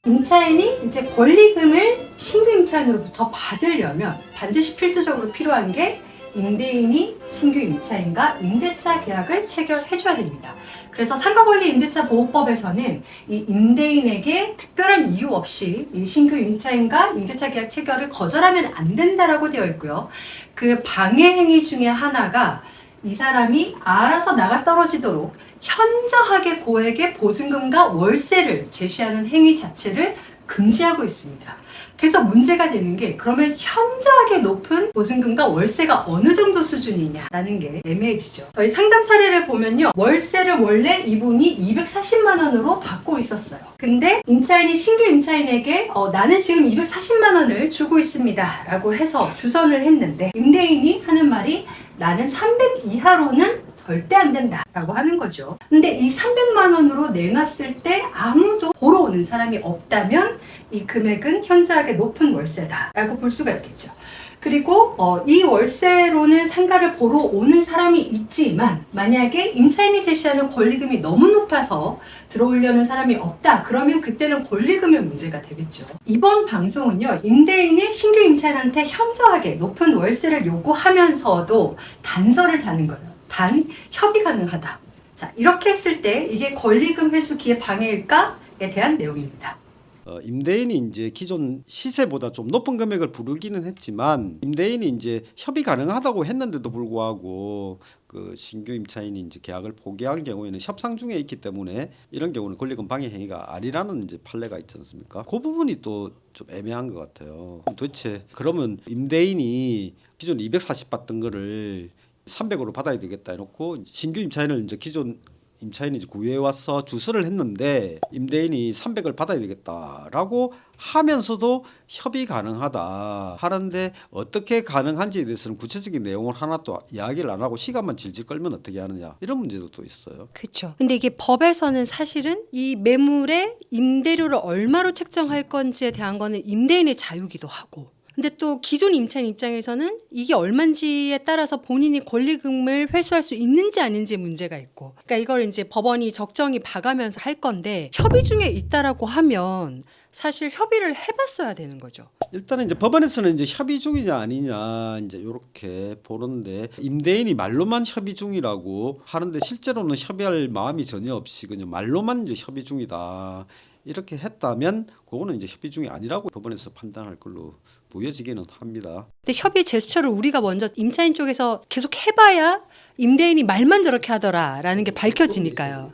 임차인이 이제 권리금을 신규 임차인으로부터 받으려면 반드시 필수적으로 필요한 게 임대인이 신규 임차인과 임대차 계약을 체결해줘야 됩니다. 그래서 상가권리 임대차 보호법에서는 이 임대인에게 특별한 이유 없이 이 신규 임차인과 임대차 계약 체결을 거절하면 안 된다라고 되어 있고요. 그 방해 행위 중에 하나가 이 사람이 알아서 나가 떨어지도록 현저하게 고액의 보증금과 월세를 제시하는 행위 자체를 금지하고 있습니다. 그래서 문제가 되는 게 그러면 현저하게 높은 보증금과 월세가 어느 정도 수준이냐라는 게 애매해지죠. 저희 상담 사례를 보면요. 월세를 원래 이분이 240만 원으로 받고 있었어요. 근데 임차인이 신규 임차인에게 나는 지금 240만 원을 주고 있습니다 라고 해서 주선을 했는데 임대인이 하는 말이 나는 300 이하로는 절대 안 된다 라고 하는 거죠. 근데 이 300만 원으로 내놨을 때 아무도 보러 오는 사람이 없다면 이 금액은 현저하게 높은 월세다 라고 볼 수가 있겠죠. 그리고 이 월세로는 상가를 보러 오는 사람이 있지만 만약에 임차인이 제시하는 권리금이 너무 높아서 들어오려는 사람이 없다 그러면 그때는 권리금의 문제가 되겠죠. 이번 방송은요, 임대인이 신규 임차인한테 현저하게 높은 월세를 요구하면서도 단서를 다는 거예요. 단 협의 가능하다. 자, 이렇게 했을 때 이게 권리금 회수 기회 방해일까에 대한 내용입니다. 임대인이 이제 기존 시세보다 좀 높은 금액을 부르기는 했지만 임대인이 이제 협의 가능하다고 했는데도 불구하고 그 신규 임차인이 이제 계약을 포기한 경우에는 협상 중에 있기 때문에 이런 경우는 권리금 방해 행위가 아니라는 이제 판례가 있지 않습니까? 그 부분이 또 좀 애매한 것 같아요. 도대체 그러면 임대인이 기존 240 받던 거를 300으로 받아야 되겠다 해놓고 신규 임차인을 이제 기존 임차인이 이제 구해에 와서 주선을 했는데 임대인이 300을 받아야 되겠다라고 하면서도 협의 가능하다 하는데 어떻게 가능한지에 대해서는 구체적인 내용을 하나도 이야기를 안 하고 시간만 질질 끌면 어떻게 하느냐 이런 문제도 또 있어요. 그렇죠. 근데 이게 법에서는 사실은 이 매물의 임대료를 얼마로 책정할 건지에 대한 거는 임대인의 자유기도 하고 근데 또 기존 임차인 입장에서는 이게 얼마인지에 따라서 본인이 권리금을 회수할 수 있는지 아닌지 문제가 있고 그러니까 이걸 이제 법원이 적정히 봐가면서 할 건데 협의 중에 있다라고 하면 사실 협의를 해봤어야 되는 거죠. 일단은 이제 법원에서는 이제 협의 중이냐 아니냐 이제 이렇게 보는데 임대인이 말로만 협의 중이라고 하는데 실제로는 협의할 마음이 전혀 없이 그냥 말로만 이제 협의 중이다 이렇게 했다면 그거는 이제 협의 중이 아니라고 법원에서 판단할 걸로 보여지기는 합니다. 근데 협의 제스처를 우리가 먼저 임차인 쪽에서 계속 해봐야 임대인이 말만 저렇게 하더라라는 게 밝혀지니까요.